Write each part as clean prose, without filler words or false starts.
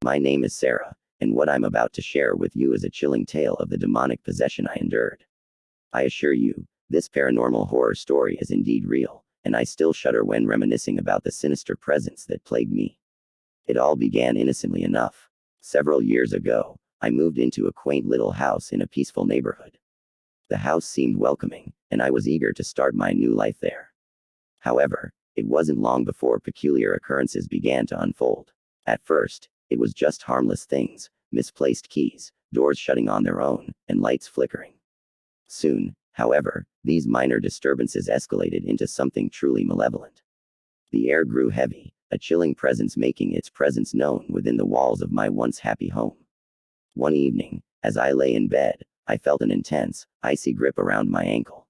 My name is Sarah, and what I'm about to share with you is a chilling tale of the demonic possession I endured. I assure you, this paranormal horror story is indeed real, and I still shudder when reminiscing about the sinister presence that plagued me. It all began innocently enough. Several years ago, I moved into a quaint little house in a peaceful neighborhood. The house seemed welcoming, and I was eager to start my new life there. However, it wasn't long before peculiar occurrences began to unfold. At first, it was just harmless things: misplaced keys, doors shutting on their own, and lights flickering. Soon, however, these minor disturbances escalated into something truly malevolent. The air grew heavy, a chilling presence making its presence known within the walls of my once happy home. One evening, as I lay in bed, I felt an intense, icy grip around my ankle.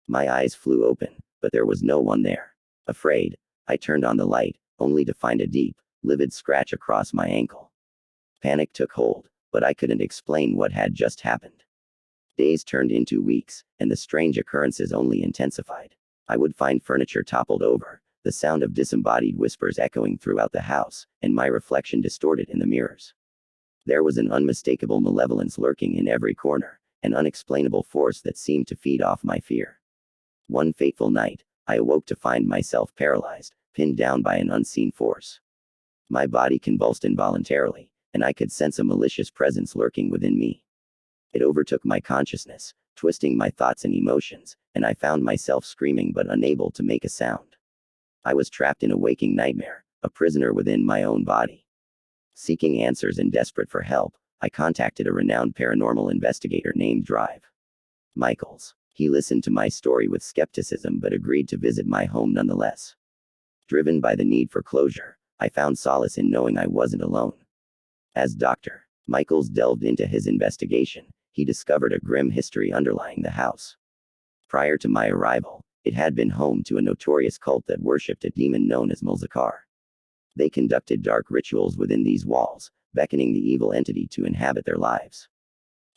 My eyes flew open, but there was no one there. Afraid, I turned on the light, only to find a deep, livid scratch across my ankle. Panic took hold, but I couldn't explain what had just happened. Days turned into weeks, and the strange occurrences only intensified. I would find furniture toppled over, the sound of disembodied whispers echoing throughout the house, and my reflection distorted in the mirrors. There was an unmistakable malevolence lurking in every corner, an unexplainable force that seemed to feed off my fear. One fateful night, I awoke to find myself paralyzed, pinned down by an unseen force. My body convulsed involuntarily, and I could sense a malicious presence lurking within me. It overtook my consciousness, twisting my thoughts and emotions, and I found myself screaming but unable to make a sound. I was trapped in a waking nightmare, a prisoner within my own body. Seeking answers and desperate for help, I contacted a renowned paranormal investigator named Michaels. He listened to my story with skepticism but agreed to visit my home nonetheless. Driven by the need for closure, I found solace in knowing I wasn't alone. As Dr. Michaels delved into his investigation, he discovered a grim history underlying the house. Prior to my arrival, it had been home to a notorious cult that worshipped a demon known as Mulzakar. They conducted dark rituals within these walls, beckoning the evil entity to inhabit their lives.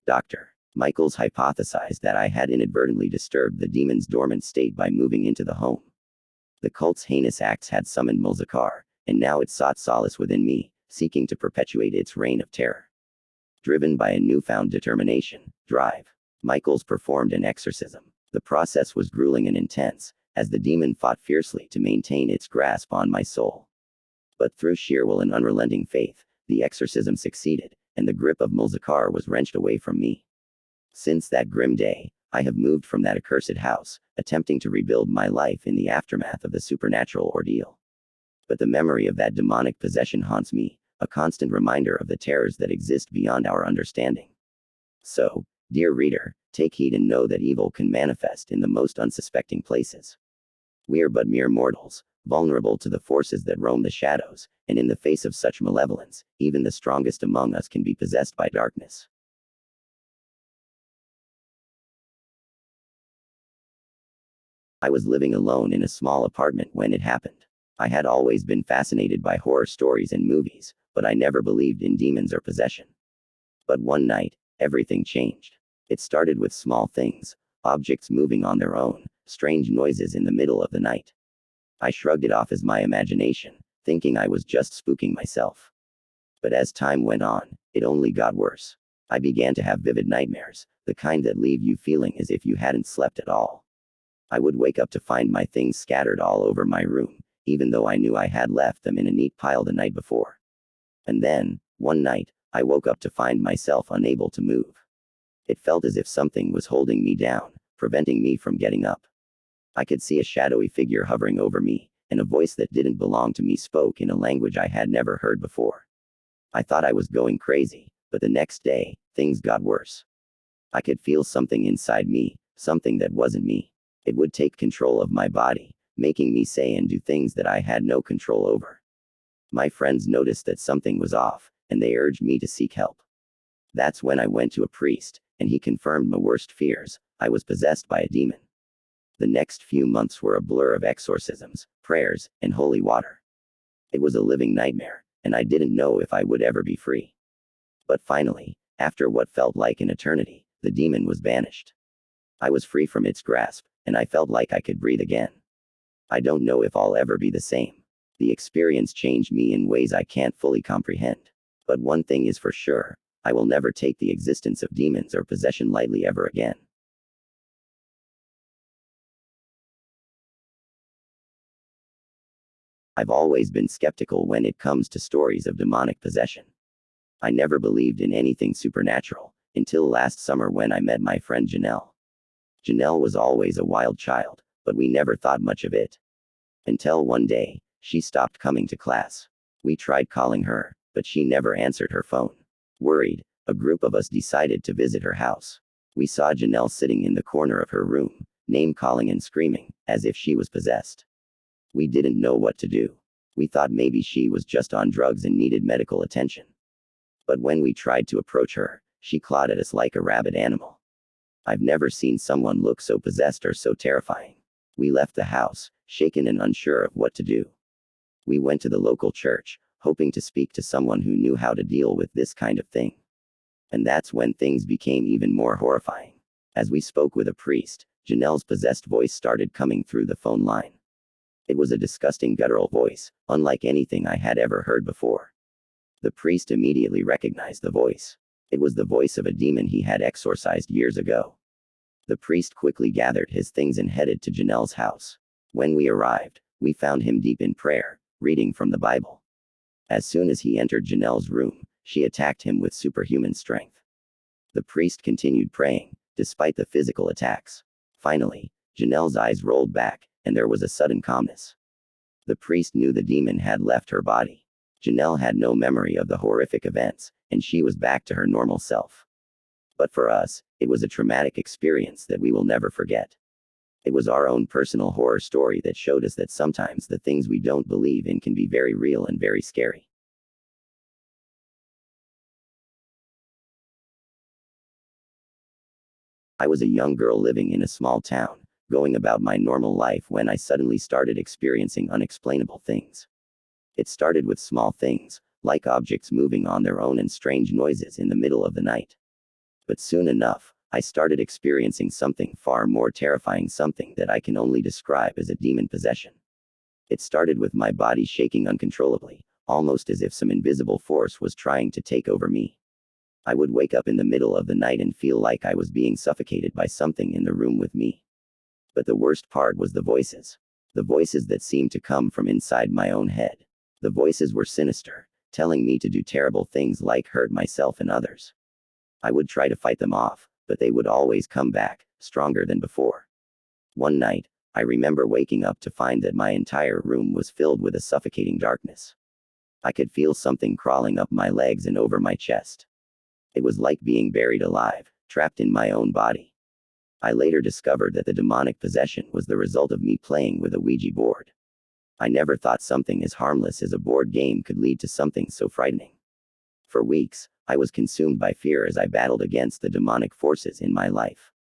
Dr. Michaels hypothesized that I had inadvertently disturbed the demon's dormant state by moving into the home. The cult's heinous acts had summoned Mulzakar, and now it sought solace within me, seeking to perpetuate its reign of terror. Driven by a newfound determination, Michaels performed an exorcism. The process was grueling and intense, as the demon fought fiercely to maintain its grasp on my soul. But through sheer will and unrelenting faith, the exorcism succeeded, and the grip of Mulzakar was wrenched away from me. Since that grim day, I have moved from that accursed house, attempting to rebuild my life in the aftermath of the supernatural ordeal. But the memory of that demonic possession haunts me, a constant reminder of the terrors that exist beyond our understanding. So, dear reader, take heed and know that evil can manifest in the most unsuspecting places. We are but mere mortals, vulnerable to the forces that roam the shadows, and in the face of such malevolence, even the strongest among us can be possessed by darkness. I was living alone in a small apartment when it happened. I had always been fascinated by horror stories and movies, but I never believed in demons or possession. But one night, everything changed. It started with small things: objects moving on their own, strange noises in the middle of the night. I shrugged it off as my imagination, thinking I was just spooking myself. But as time went on, it only got worse. I began to have vivid nightmares, the kind that leave you feeling as if you hadn't slept at all. I would wake up to find my things scattered all over my room, even though I knew I had left them in a neat pile the night before. And then, one night, I woke up to find myself unable to move. It felt as if something was holding me down, preventing me from getting up. I could see a shadowy figure hovering over me, and a voice that didn't belong to me spoke in a language I had never heard before. I thought I was going crazy, but the next day, things got worse. I could feel something inside me, something that wasn't me. It would take control of my body, making me say and do things that I had no control over. My friends noticed that something was off, and they urged me to seek help. That's when I went to a priest, and he confirmed my worst fears: I was possessed by a demon. The next few months were a blur of exorcisms, prayers, and holy water. It was a living nightmare, and I didn't know if I would ever be free. But finally, after what felt like an eternity, the demon was banished. I was free from its grasp, and I felt like I could breathe again. I don't know if I'll ever be the same. The experience changed me in ways I can't fully comprehend. But one thing is for sure, I will never take the existence of demons or possession lightly ever again. I've always been skeptical when it comes to stories of demonic possession. I never believed in anything supernatural, until last summer when I met my friend Janelle. Janelle was always a wild child, but we never thought much of it. Until one day, she stopped coming to class. We tried calling her, but she never answered her phone. Worried, a group of us decided to visit her house. We saw Janelle sitting in the corner of her room, name-calling and screaming, as if she was possessed. We didn't know what to do. We thought maybe she was just on drugs and needed medical attention. But when we tried to approach her, she clawed at us like a rabid animal. I've never seen someone look so possessed or so terrifying. We left the house, shaken and unsure of what to do. We went to the local church, hoping to speak to someone who knew how to deal with this kind of thing. And that's when things became even more horrifying. As we spoke with a priest, Janelle's possessed voice started coming through the phone line. It was a disgusting guttural voice, unlike anything I had ever heard before. The priest immediately recognized the voice. It was the voice of a demon he had exorcised years ago. The priest quickly gathered his things and headed to Janelle's house. When we arrived, we found him deep in prayer, reading from the Bible. As soon as he entered Janelle's room, she attacked him with superhuman strength. The priest continued praying, despite the physical attacks. Finally, Janelle's eyes rolled back, and there was a sudden calmness. The priest knew the demon had left her body. Janelle had no memory of the horrific events, and she was back to her normal self. But for us, it was a traumatic experience that we will never forget. It was our own personal horror story that showed us that sometimes the things we don't believe in can be very real and very scary. I was a young girl living in a small town, going about my normal life when I suddenly started experiencing unexplainable things. It started with small things, like objects moving on their own and strange noises in the middle of the night. But soon enough, I started experiencing something far more terrifying, something that I can only describe as a demon possession. It started with my body shaking uncontrollably, almost as if some invisible force was trying to take over me. I would wake up in the middle of the night and feel like I was being suffocated by something in the room with me. But the worst part was the voices. The voices that seemed to come from inside my own head. The voices were sinister, telling me to do terrible things like hurt myself and others. I would try to fight them off, but they would always come back, stronger than before. One night, I remember waking up to find that my entire room was filled with a suffocating darkness. I could feel something crawling up my legs and over my chest. It was like being buried alive, trapped in my own body. I later discovered that the demonic possession was the result of me playing with a Ouija board. I never thought something as harmless as a board game could lead to something so frightening. For weeks, I was consumed by fear as I battled against the demonic forces in my life.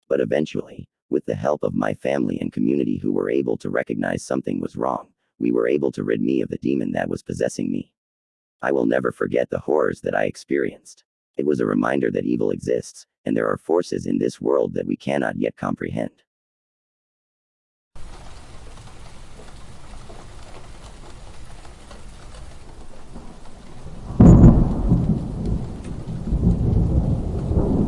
But eventually, with the help of my family and community who were able to recognize something was wrong, we were able to rid me of the demon that was possessing me. I will never forget the horrors that I experienced. It was a reminder that evil exists, and there are forces in this world that we cannot yet comprehend.